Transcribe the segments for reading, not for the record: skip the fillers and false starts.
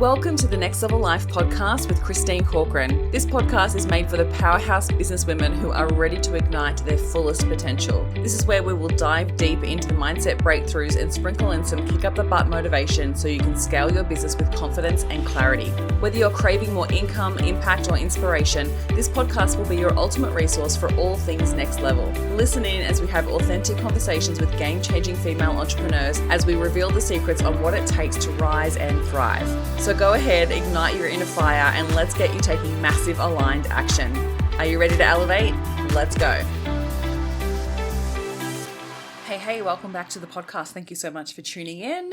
Welcome to the Next Level Life podcast with Christine Corcoran. This podcast is made for the powerhouse businesswomen who are ready to ignite their fullest potential. This is where we will dive deep into the mindset breakthroughs and sprinkle in some kick up the butt motivation so you can scale your business with confidence and clarity. Whether you're craving more income, impact, or inspiration, this podcast will be your ultimate resource for all things next level. Listen in as we have authentic conversations with game-changing female entrepreneurs as we reveal the secrets on what it takes to rise and thrive. So go ahead, ignite your inner fire, and let's get you taking massive aligned action. Are you ready to elevate? Let's go. Hey, welcome back to the podcast. Thank you so much for tuning in.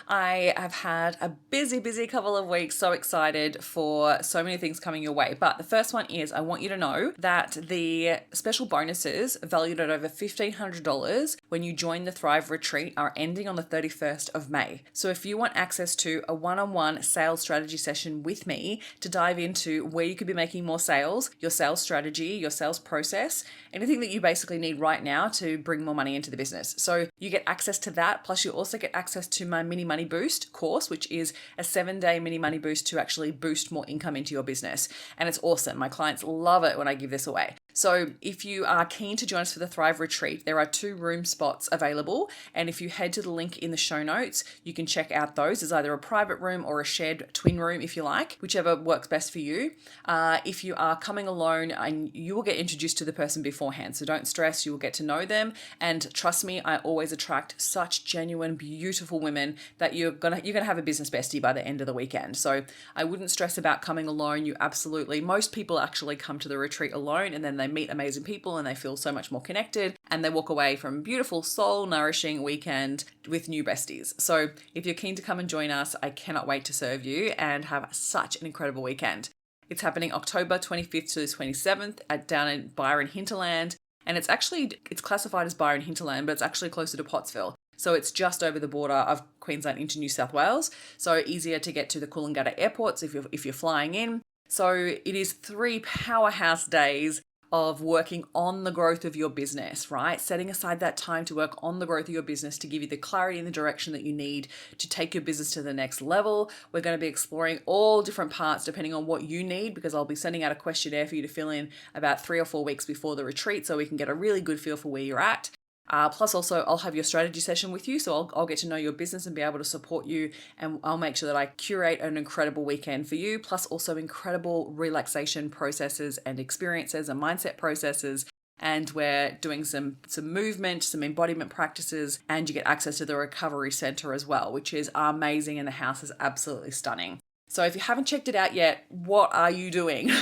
I have had a busy couple of weeks. So excited for so many things coming your way. But the first one is I want you to know that the special bonuses valued at over $1,500 when you join the Thrive Retreat are ending on the 31st of May. So if you want access to a one-on-one sales strategy session with me to dive into where you could be making more sales, your sales strategy, your sales process, anything that you basically need right now to bring more money into the business. So you get access to that. Plus you also get access to my mini money boost course, which is a 7-day mini money boost to actually boost more income into your business. And it's awesome. My clients love it when I give this away. So if you are keen to join us for the Thrive Retreat, there are 2 room spots available. And if you head to the link in the show notes, you can check out those. There's either a private room or a shared twin room, if you like, whichever works best for you. If you are coming alone, and you will get introduced to the person beforehand. So don't stress, you will get to know them. And trust me, I always attract such genuine, beautiful women that you're gonna have a business bestie by the end of the weekend. So I wouldn't stress about coming alone. Most people actually come to the retreat alone, and then they meet amazing people and they feel so much more connected, and they walk away from a beautiful, soul nourishing weekend with new besties. So if you're keen to come and join us, I cannot wait to serve you and have such an incredible weekend. It's happening October 25th to the 27th down in Byron Hinterland. And it's classified as Byron Hinterland, but it's actually closer to Pottsville. So it's just over the border of Queensland into New South Wales. So easier to get to the Coolangatta airports if you're flying in. So it is 3 powerhouse days of working on the growth of your business, right? Setting aside that time to work on the growth of your business to give you the clarity and the direction that you need to take your business to the next level. We're going to be exploring all different parts depending on what you need, because I'll be sending out a questionnaire for you to fill in about 3 or 4 weeks before the retreat so we can get a really good feel for where you're at. Plus also I'll have your strategy session with you, so I'll get to know your business and be able to support you, and I'll make sure that I curate an incredible weekend for you, plus also incredible relaxation processes and experiences and mindset processes. And we're doing some movement, some embodiment practices, and you get access to the recovery center as well, which is amazing, and the house is absolutely stunning. So if you haven't checked it out yet, what are you doing?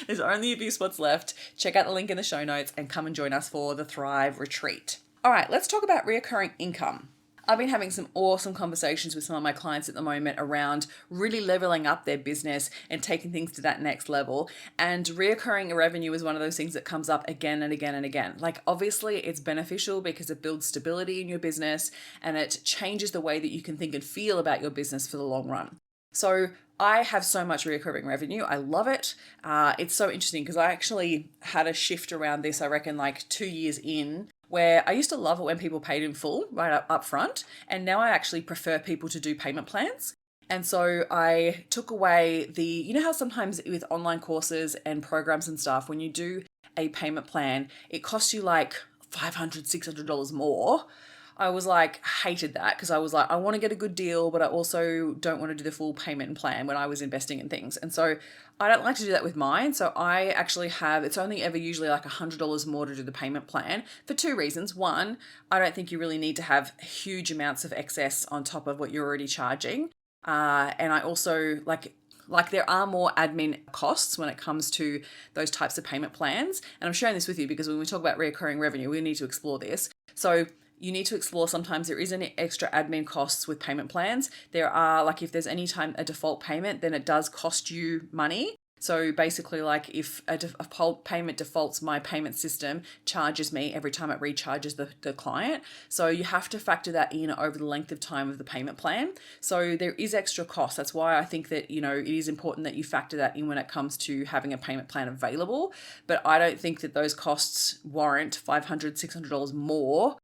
There's only a few spots left. Check out the link in the show notes and come and join us for the Thrive Retreat. All right, let's talk about recurring income. I've been having some awesome conversations with some of my clients at the moment around really leveling up their business and taking things to that next level. And recurring revenue is one of those things that comes up again and again and again. Like, obviously it's beneficial because it builds stability in your business and it changes the way that you can think and feel about your business for the long run. So I have so much recurring revenue. I love it. It's so interesting because I actually had a shift around this, I reckon, like 2 years in, where I used to love it when people paid in full right up front. And now I actually prefer people to do payment plans. And so I took away you know how sometimes with online courses and programs and stuff, when you do a payment plan, it costs you like $500, $600 more. I was like, hated that, because I was like, I want to get a good deal, but I also don't want to do the full payment plan when I was investing in things. And so I don't like to do that with mine. So I actually it's only ever usually like $100 more to do the payment plan for 2 reasons. One, I don't think you really need to have huge amounts of excess on top of what you're already charging. And I also like there are more admin costs when it comes to those types of payment plans. And I'm sharing this with you because when we talk about recurring revenue, we need to explore this. So you need to explore, sometimes there is any extra admin costs with payment plans. There are, like, if there's any time a default payment, then it does cost you money. So basically, like, if a payment defaults, my payment system charges me every time it recharges the client. So you have to factor that in over the length of time of the payment plan. So there is extra cost. That's why I think that, it is important that you factor that in when it comes to having a payment plan available. But I don't think that those costs warrant $500, $600 more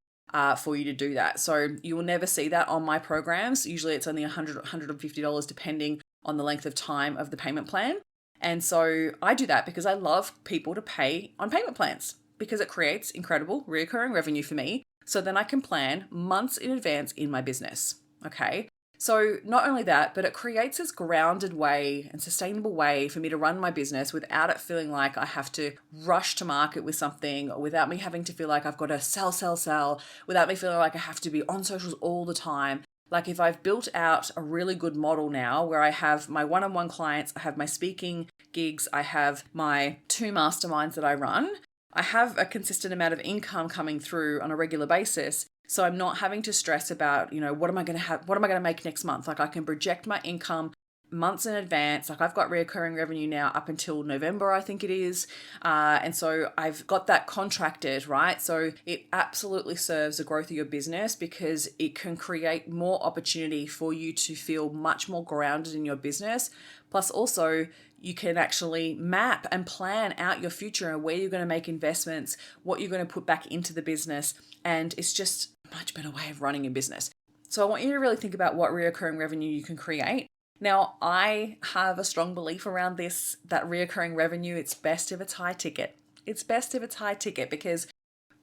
for you to do that. So you will never see that on my programs. Usually it's only $100, $150 depending on the length of time of the payment plan. And so I do that because I love people to pay on payment plans because it creates incredible recurring revenue for me. So then I can plan months in advance in my business. Okay. So not only that, but it creates this grounded way and sustainable way for me to run my business without it feeling like I have to rush to market with something, or without me having to feel like I've got to sell, without me feeling like I have to be on socials all the time. Like if I've built out a really good model now where I have my one-on-one clients, I have my speaking gigs, I have my 2 masterminds that I run, I have a consistent amount of income coming through on a regular basis. So I'm not having to stress about, what am I going to have? What am I going to make next month? Like I can project my income months in advance. Like I've got recurring revenue now up until November, I think it is. And so I've got that contracted, right? So it absolutely serves the growth of your business because it can create more opportunity for you to feel much more grounded in your business. Plus also you can actually map and plan out your future and where you're going to make investments, what you're going to put back into the business. And it's just a much better way of running a business. So I want you to really think about what recurring revenue you can create. Now, I have a strong belief around this, that recurring revenue, it's best if it's high ticket. It's best if it's high ticket because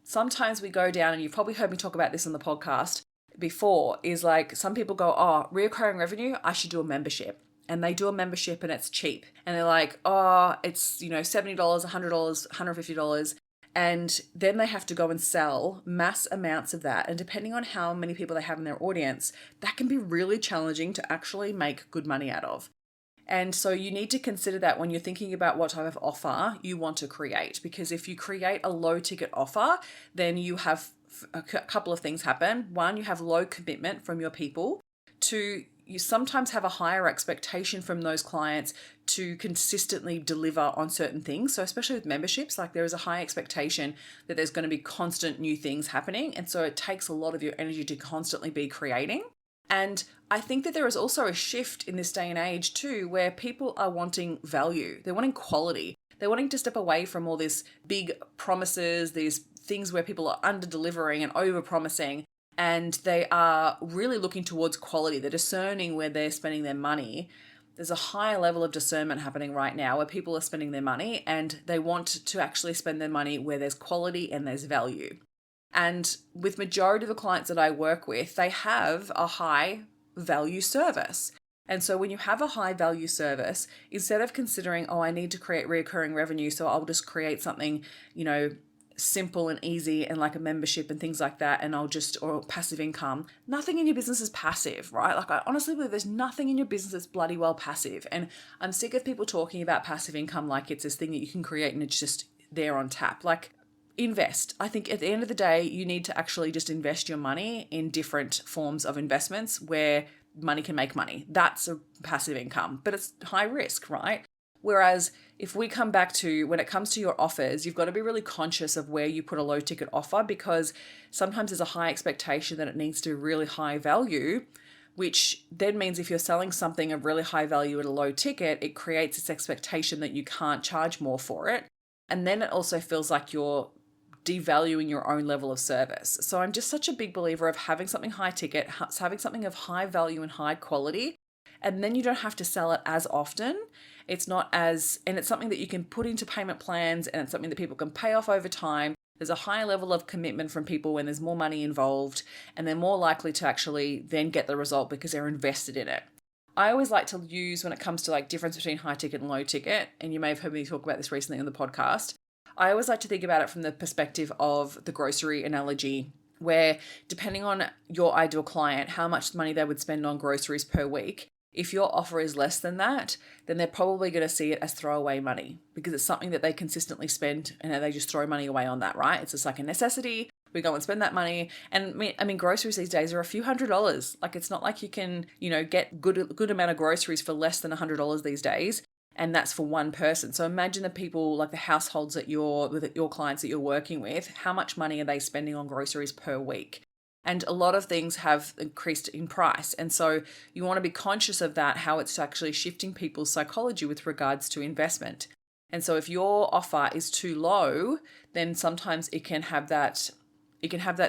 sometimes we go down, and you've probably heard me talk about this on the podcast before, is like some people go, oh, recurring revenue, I should do a membership. And they do a membership and it's cheap. And they're like, oh, it's, $70, $100, $150. And then they have to go and sell mass amounts of that. And depending on how many people they have in their audience, that can be really challenging to actually make good money out of. And so you need to consider that when you're thinking about what type of offer you want to create. Because if you create a low ticket offer, then you have a couple of things happen. One, you have low commitment from your people. Two, you sometimes have a higher expectation from those clients to consistently deliver on certain things. So especially with memberships, like there is a high expectation that there's going to be constant new things happening. And so it takes a lot of your energy to constantly be creating. And I think that there is also a shift in this day and age too, where people are wanting value. They're wanting quality. They're wanting to step away from all these big promises, these things where people are under delivering and over promising. And they are really looking towards quality. They're discerning where they're spending their money. There's a higher level of discernment happening right now where people are spending their money and they want to actually spend their money where there's quality and there's value. And with majority of the clients that I work with, they have a high value service. And so when you have a high value service, instead of considering, oh, I need to create recurring revenue, so I'll just create something, simple and easy and like a membership and things like that, and or passive income. Nothing in your business is passive, right? Like I honestly believe there's nothing in your business that's bloody well passive. And I'm sick of people talking about passive income like it's this thing that you can create and it's just there on tap. Like invest. I think at the end of the day, you need to actually just invest your money in different forms of investments where money can make money. That's a passive income, but it's high risk, right? Whereas if we come back to when it comes to your offers, you've got to be really conscious of where you put a low ticket offer, because sometimes there's a high expectation that it needs to be really high value, which then means if you're selling something of really high value at a low ticket, it creates this expectation that you can't charge more for it. And then it also feels like you're devaluing your own level of service. So I'm just such a big believer of having something high ticket, having something of high value and high quality, and then you don't have to sell it as often. It's something that you can put into payment plans, and it's something that people can pay off over time. There's a higher level of commitment from people when there's more money involved, and they're more likely to actually then get the result because they're invested in it. I always like to use, when it comes to like difference between high ticket and low ticket, and you may have heard me talk about this recently on the podcast, I always like to think about it from the perspective of the grocery analogy, where depending on your ideal client, how much money they would spend on groceries per week, if your offer is less than that, then they're probably going to see it as throwaway money because it's something that they consistently spend and they just throw money away on that, right? It's just like a necessity. We go and spend that money. And I mean, groceries these days are a few $100s. Like it's not like you can, get good amount of groceries for less than $100 these days. And that's for one person. So imagine the people, like the households with your clients that you're working with, how much money are they spending on groceries per week? And a lot of things have increased in price. And so you want to be conscious of that, how it's actually shifting people's psychology with regards to investment. And so if your offer is too low, then sometimes it can have that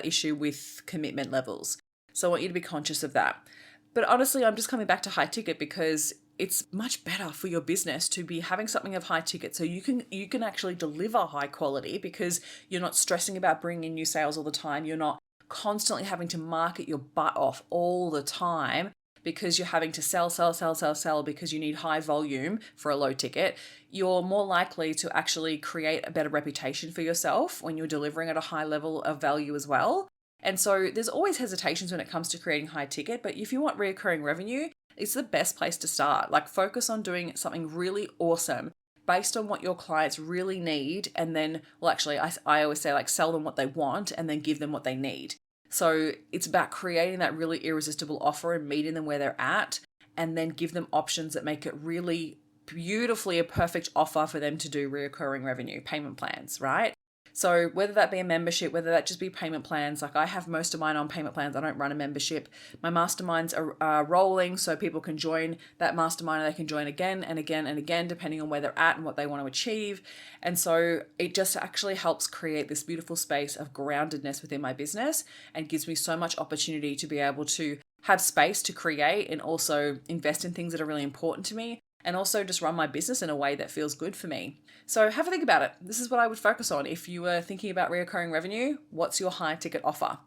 issue with commitment levels. So I want you to be conscious of that. But honestly, I'm just coming back to high ticket because it's much better for your business to be having something of high ticket, so you can actually deliver high quality because you're not stressing about bringing in new sales all the time. You're not constantly having to market your butt off all the time because you're having to sell because you need high volume for a low ticket. You're more likely to actually create a better reputation for yourself when you're delivering at a high level of value as well. And so there's always hesitations when it comes to creating high ticket, but if you want recurring revenue, it's the best place to start. Like, focus on doing something really awesome based on what your clients really need. And then, well, actually, I always say, like, sell them what they want and then give them what they need. So it's about creating that really irresistible offer and meeting them where they're at, and then give them options that make it really beautifully a perfect offer for them to do recurring revenue payment plans, right? So whether that be a membership, whether that just be payment plans, like I have most of mine on payment plans. I don't run a membership. My masterminds are rolling, so people can join that mastermind and they can join again and again and again, depending on where they're at and what they want to achieve. And so it just actually helps create this beautiful space of groundedness within my business and gives me so much opportunity to be able to have space to create and also invest in things that are really important to me, and also just run my business in a way that feels good for me. So have a think about it. This is what I would focus on. If you were thinking about recurring revenue, what's your high ticket offer?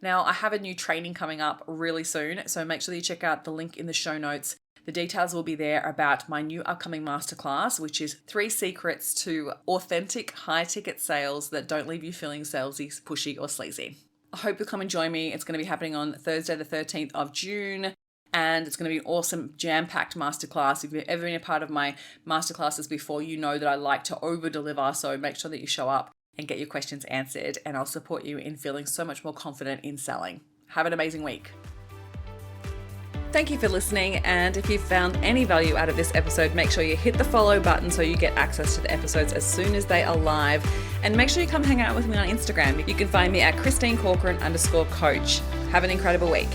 Now, I have a new training coming up really soon, so make sure that you check out the link in the show notes. The details will be there about my new upcoming masterclass, which is 3 secrets to authentic high ticket sales that don't leave you feeling salesy, pushy, or sleazy. I hope you'll come and join me. It's going to be happening on Thursday, the 13th of June. And it's going to be an awesome jam-packed masterclass. If you've ever been a part of my masterclasses before, you know that I like to over-deliver. So make sure that you show up and get your questions answered, and I'll support you in feeling so much more confident in selling. Have an amazing week. Thank you for listening. And if you've found any value out of this episode, make sure you hit the follow button so you get access to the episodes as soon as they are live. And make sure you come hang out with me on Instagram. You can find me at ChristineCorcoran_coach. Have an incredible week.